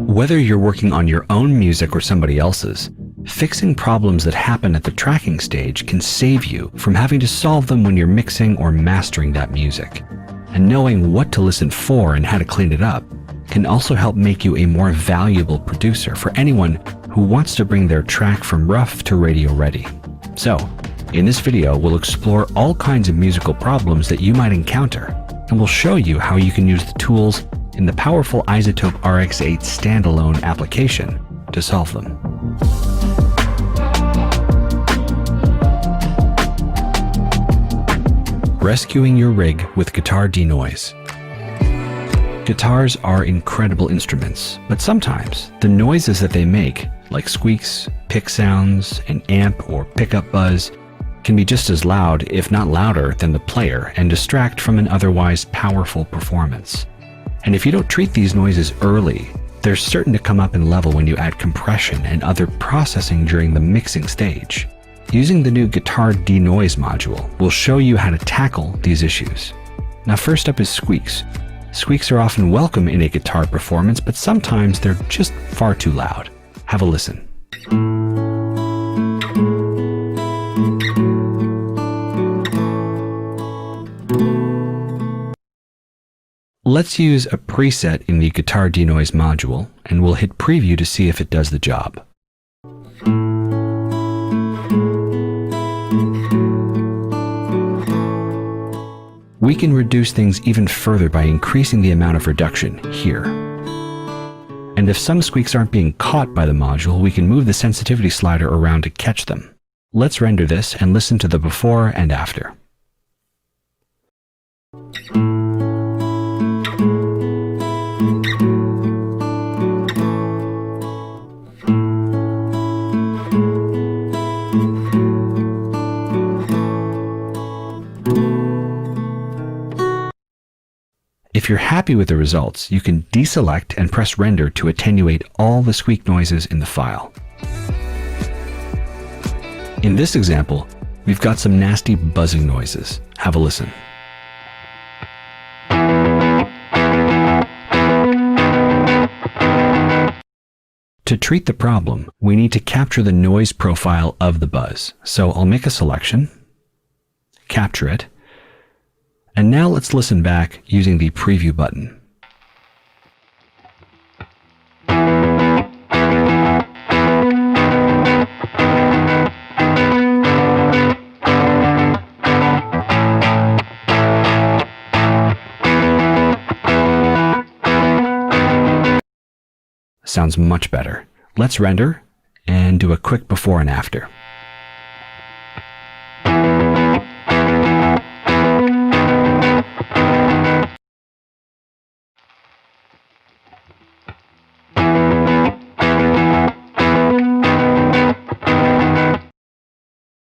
Whether you're working on your own music or somebody else's, fixing problems that happen at the tracking stage can save you from having to solve them when you're mixing or mastering that music. And knowing what to listen for and how to clean it up can also help make you a more valuable producer for anyone who wants to bring their track from rough to radio ready. So, in this video, we'll explore all kinds of musical problems that you might encounter, and we'll show you how you can use the tools in the powerful iZotope RX8 standalone application to solve them. Rescuing your rig with guitar denoise. Guitars are incredible instruments, but sometimes the noises that they make, like squeaks, pick sounds, an amp or pickup buzz, can be just as loud, if not louder, than the player and distract from an otherwise powerful performance. And if you don't treat these noises early, they're certain to come up in level when you add compression and other processing during the mixing stage. Using the new guitar denoise module, we'll show you how to tackle these issues. Now, first up is squeaks. Squeaks are often welcome in a guitar performance, but sometimes they're just far too loud. Have a listen. Let's use a preset in the guitar denoise module, and we'll hit preview to see if it does the job. We can reduce things even further by increasing the amount of reduction here. And if some squeaks aren't being caught by the module, we can move the sensitivity slider around to catch them. Let's render this and listen to the before and after. If you're happy with the results, you can deselect and press render to attenuate all the squeak noises in the file. In this example, we've got some nasty buzzing noises. Have a listen. To treat the problem, we need to capture the noise profile of the buzz. So I'll make a selection, capture it, and now let's listen back using the preview button. Sounds much better. Let's render and do a quick before and after.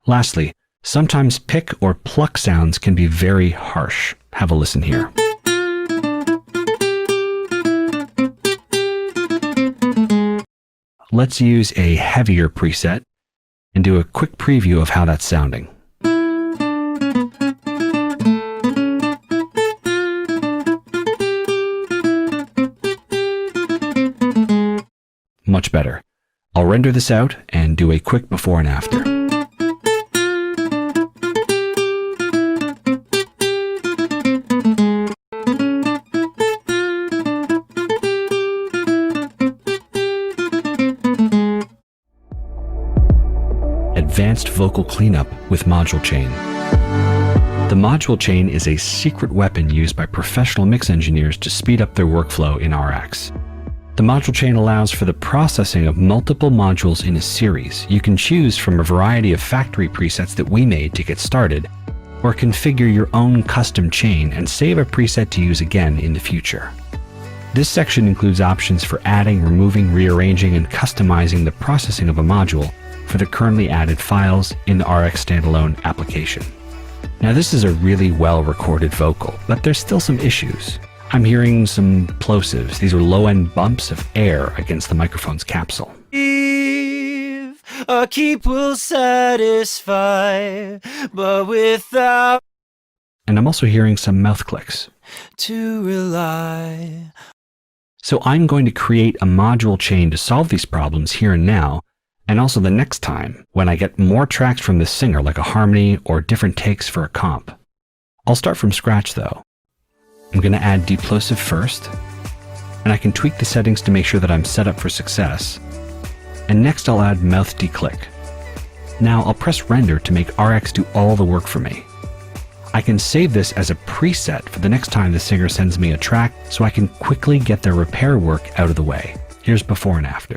Lastly, sometimes pick or pluck sounds can be very harsh. Have a listen here. Let's use a heavier preset and do a quick preview of how that's sounding. Much better. I'll render this out and do a quick before and after. Advanced vocal cleanup with module chain. The module chain is a secret weapon used by professional mix engineers to speed up their workflow in RX. The module chain allows for the processing of multiple modules in a series. You can choose from a variety of factory presets that we made to get started, or configure your own custom chain and save a preset to use again in the future. This section includes options for adding, removing, rearranging, and customizing the processing of a module for the currently added files in the RX standalone application. Now, this is a really well-recorded vocal, but there's still some issues. I'm hearing some plosives. These are low-end bumps of air against the microphone's capsule. A keep will satisfy, but without And I'm also hearing some mouth clicks. to rely So I'm going to create a module chain to solve these problems here and now, and also the next time when I get more tracks from this singer, like a harmony or different takes for a comp. I'll start from scratch though. I'm going to add deplosive first, and I can tweak the settings to make sure that I'm set up for success. And next I'll add mouth declick. Now I'll press render to make RX do all the work for me. I can save this as a preset for the next time the singer sends me a track so I can quickly get their repair work out of the way. Here's before and after.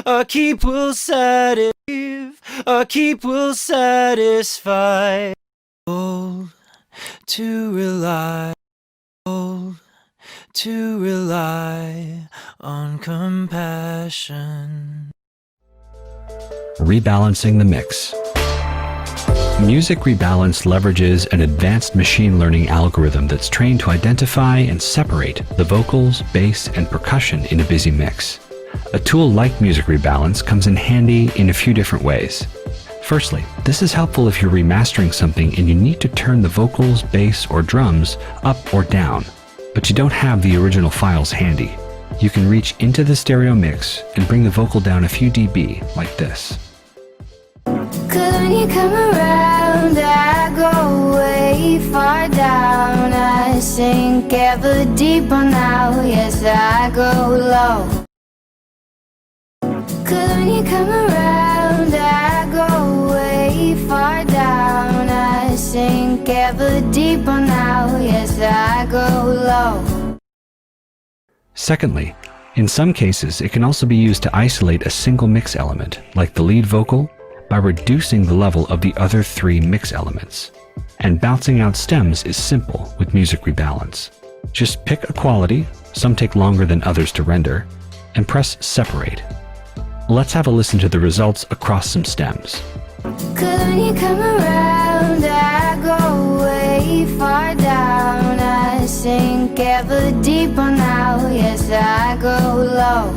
A keep will satisfy. A keep will satisfy. Old to rely. Old to rely on compassion. Rebalancing the mix. Music Rebalance leverages an advanced machine learning algorithm that's trained to identify and separate the vocals, bass, and percussion in a busy mix. A tool like Music Rebalance comes in handy in a few different ways. Firstly, this is helpful if you're remastering something and you need to turn the vocals, bass, or drums up or down, but you don't have the original files handy. You can reach into the stereo mix and bring the vocal down a few dB, like this. 'Cause when you come around, I go way far down. I sink ever deeper now. Yes, I go low. 'Cause when you come around, I go way far down. I sink ever deeper now. Yes, I go low. Secondly, in some cases, it can also be used to isolate a single mix element, like the lead vocal, by reducing the level of the other three mix elements. And bouncing out stems is simple with Music Rebalance. Just pick a quality, some take longer than others to render, and press separate. Let's have a listen to the results across some stems. 'Cause when you come around, I go way far down. I sink ever deeper now. Yes, I go low.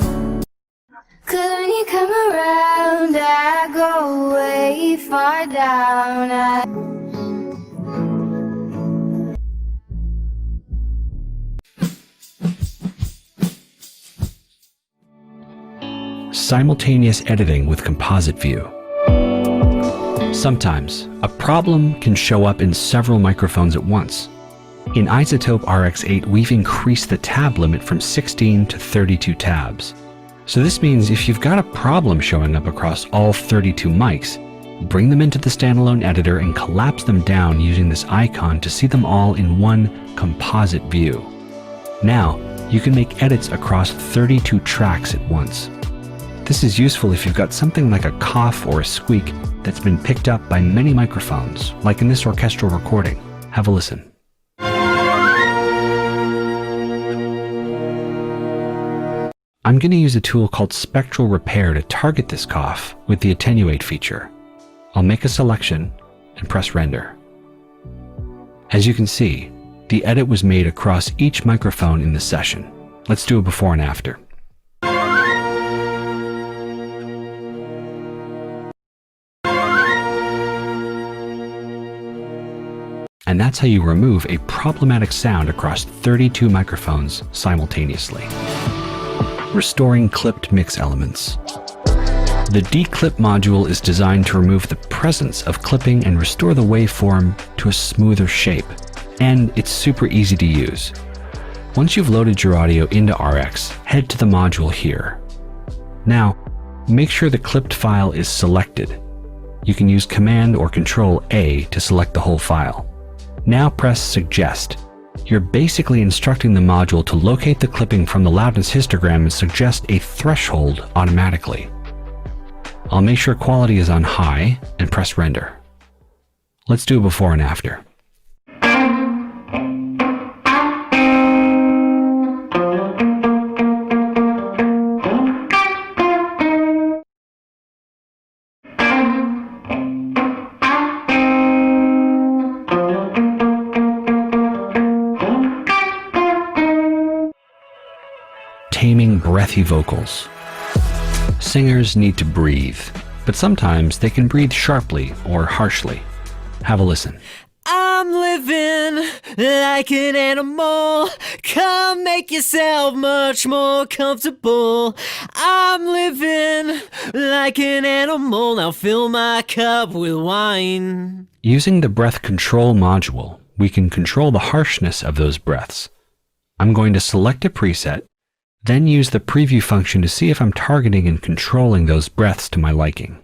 'Cause when you come around, I go way far down. Simultaneous editing with composite view. Sometimes, a problem can show up in several microphones at once. In iZotope RX8, we've increased the tab limit from 16 to 32 tabs. So this means if you've got a problem showing up across all 32 mics, bring them into the standalone editor and collapse them down using this icon to see them all in one composite view. Now, you can make edits across 32 tracks at once. This is useful if you've got something like a cough or a squeak that's been picked up by many microphones, like in this orchestral recording. Have a listen. I'm going to use a tool called Spectral Repair to target this cough with the Attenuate feature. I'll make a selection and press render. As you can see, the edit was made across each microphone in the session. Let's do a before and after. And that's how you remove a problematic sound across 32 microphones simultaneously. Restoring clipped mix elements. The declip module is designed to remove the presence of clipping and restore the waveform to a smoother shape. And it's super easy to use. Once you've loaded your audio into RX, head to the module here. Now, make sure the clipped file is selected. You can use Command or Control A to select the whole file. Now press Suggest. You're basically instructing the module to locate the clipping from the loudness histogram and suggest a threshold automatically. I'll make sure quality is on high and press render. Let's do a before and after. Taming breathy vocals. Singers need to breathe, but sometimes they can breathe sharply or harshly. Have a listen. I'm I'm living like an animal. Come make yourself much more comfortable. I'm living like an animal. Now fill my cup with wine. Using the breath control module, we can control the harshness of those breaths. I'm going to select a preset, then use the preview function to see if I'm targeting and controlling those breaths to my liking.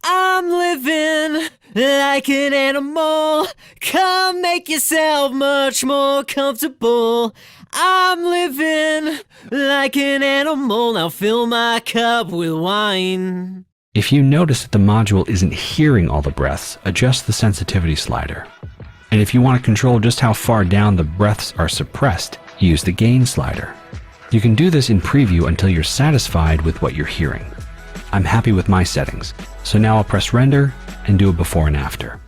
I'm living like an animal. Come make yourself much more comfortable. I'm living like an animal. Now fill my cup with wine. If you notice that the module isn't hearing all the breaths, adjust the sensitivity slider. And if you want to control just how far down the breaths are suppressed, use the gain slider. You can do this in preview until you're satisfied with what you're hearing. I'm happy with my settings, so now I'll press render and do a before and after.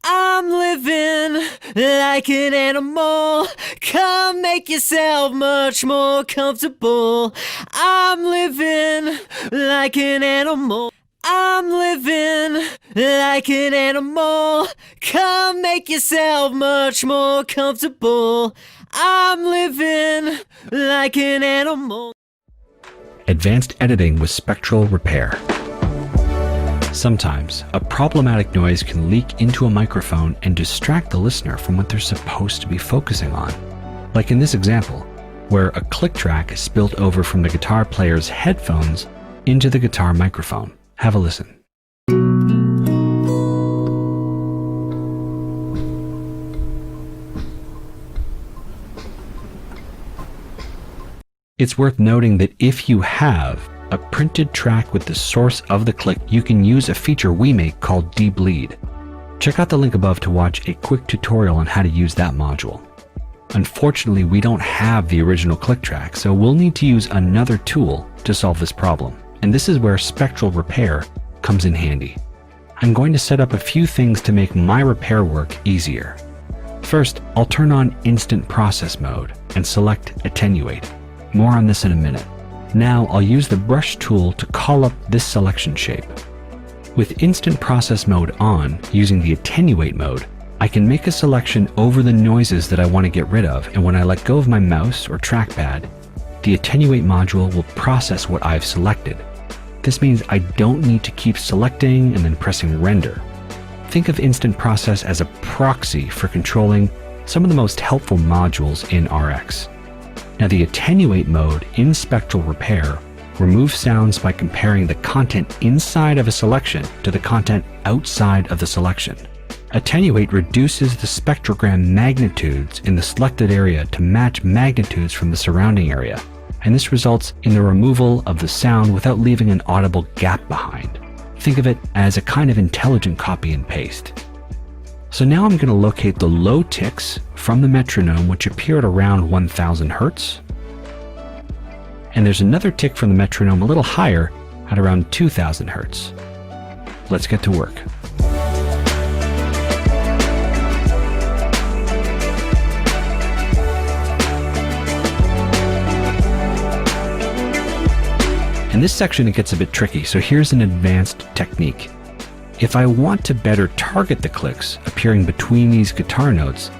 I'm living like an animal. Come make yourself much more comfortable. I'm living like an animal. I'm living like an animal. Come make yourself much more comfortable. I'm living like an animal. Advanced editing with spectral repair. Sometimes, a problematic noise can leak into a microphone and distract the listener from what they're supposed to be focusing on. Like in this example, where a click track is spilled over from the guitar player's headphones into the guitar microphone. Have a listen. It's worth noting that if you have a printed track with the source of the click, you can use a feature we make called debleed. Check out the link above to watch a quick tutorial on how to use that module. Unfortunately, we don't have the original click track, so we'll need to use another tool to solve this problem. And this is where spectral repair comes in handy. I'm going to set up a few things to make my repair work easier. First, I'll turn on instant process mode and select attenuate. More on this in a minute. Now I'll use the brush tool to call up this selection shape. With instant process mode on, using the attenuate mode, I can make a selection over the noises that I want to get rid of, and when I let go of my mouse or trackpad, the attenuate module will process what I've selected. This means I don't need to keep selecting and then pressing render. Think of instant process as a proxy for controlling some of the most helpful modules in RX. Now, the attenuate mode in spectral repair removes sounds by comparing the content inside of a selection to the content outside of the selection. Attenuate reduces the spectrogram magnitudes in the selected area to match magnitudes from the surrounding area, and this results in the removal of the sound without leaving an audible gap behind. Think of it as a kind of intelligent copy and paste. So now I'm going to locate the low ticks from the metronome, which appear at around 1000 Hertz. And there's another tick from the metronome a little higher at around 2000 Hertz. Let's get to work. In this section it gets a bit tricky, so here's an advanced technique. If I want to better target the clicks appearing between these guitar notes,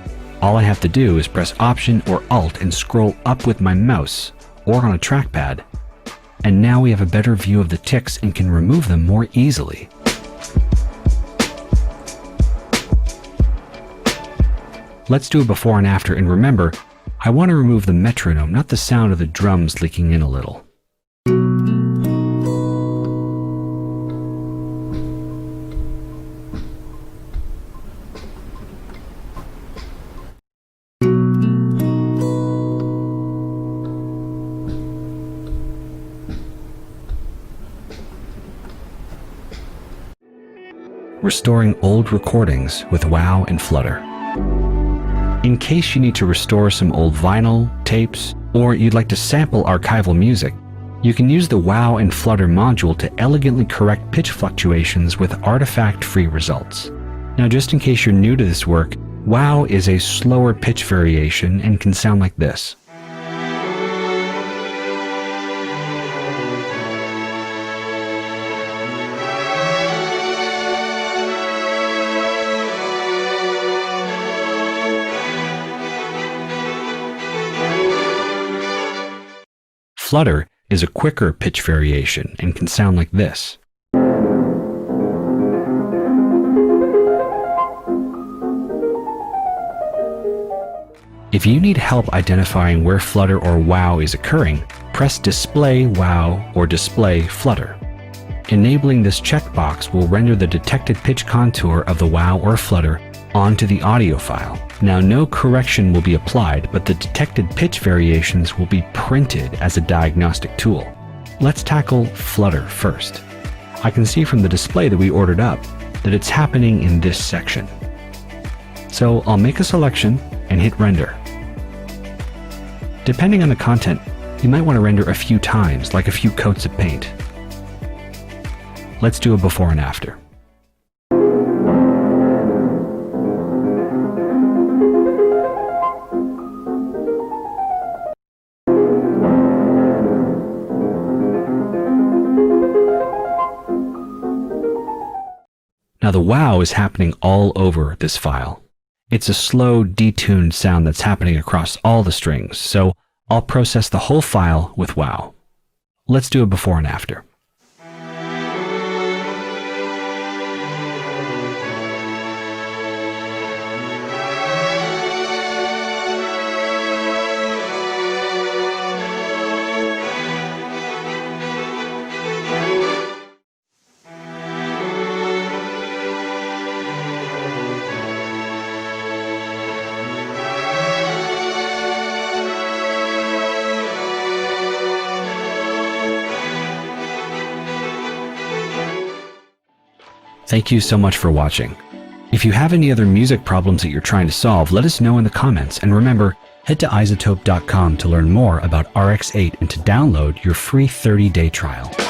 all I have to do is press Option or Alt and scroll up with my mouse or on a trackpad, and now we have a better view of the ticks and can remove them more easily. Let's do a before and after, and remember, I want to remove the metronome, not the sound of the drums leaking in a little. Restoring old recordings with WoW and Flutter. In case you need to restore some old vinyl, tapes, or you'd like to sample archival music, you can use the WoW and Flutter module to elegantly correct pitch fluctuations with artifact-free results. Now, just in case you're new to this work, WoW is a slower pitch variation and can sound like this. Flutter is a quicker pitch variation and can sound like this. If you need help identifying where flutter or wow is occurring, press Display Wow or Display Flutter. Enabling this checkbox will render the detected pitch contour of the wow or flutter onto the audio file. Now, no correction will be applied, but the detected pitch variations will be printed as a diagnostic tool. Let's tackle flutter first. I can see from the display that we ordered up that it's happening in this section. So I'll make a selection and hit render. Depending on the content, you might want to render a few times, like a few coats of paint. Let's do a before and after. Now the wow is happening all over this file. It's a slow, detuned sound that's happening across all the strings, so I'll process the whole file with wow. Let's do a before and after. Thank you so much for watching. If you have any other music problems that you're trying to solve, let us know in the comments. And remember, head to iZotope.com to learn more about RX8 and to download your free 30-day trial.